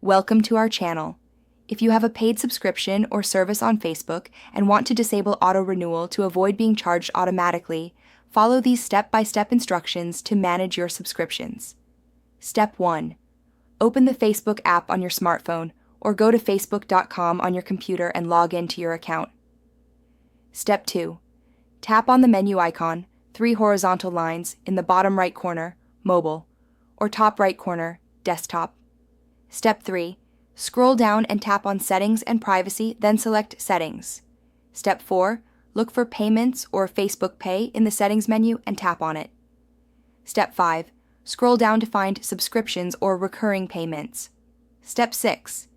Welcome to our channel. If you have a paid subscription or service on Facebook and want to disable auto-renewal to avoid being charged automatically, follow these step-by-step instructions to manage your subscriptions. Step 1. Open the Facebook app on your smartphone or go to facebook.com on your computer and log into your account. Step 2. Tap on the menu icon, 3 horizontal lines, in the bottom right corner, Mobile, or top right corner, Desktop. Step 3. Scroll down and tap on Settings and Privacy, then select Settings. Step 4. Look for Payments or Facebook Pay in the Settings menu and tap on it. Step 5. Scroll down to find Subscriptions or Recurring Payments. Step 6.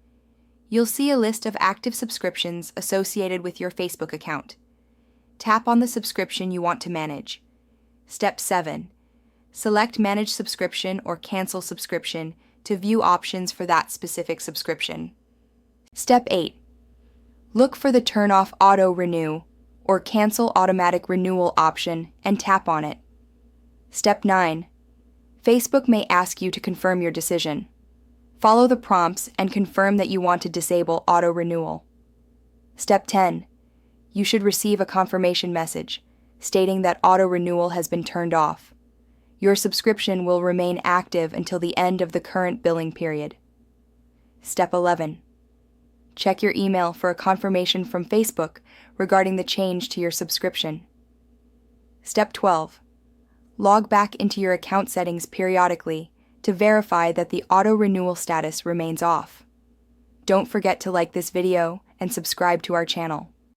You'll see a list of active subscriptions associated with your Facebook account. Tap on the subscription you want to manage. Step 7. Select Manage Subscription or Cancel Subscription to view options for that specific subscription. Step 8. Look for the Turn Off Auto Renew or Cancel Automatic Renewal option and tap on it. Step 9. Facebook may ask you to confirm your decision. Follow the prompts and confirm that you want to disable auto renewal. Step 10. You should receive a confirmation message stating that auto renewal has been turned off. Your subscription will remain active until the end of the current billing period. Step 11. Check your email for a confirmation from Facebook regarding the change to your subscription. Step 12. Log back into your account settings periodically to verify that the auto renewal status remains off. Don't forget to like this video and subscribe to our channel.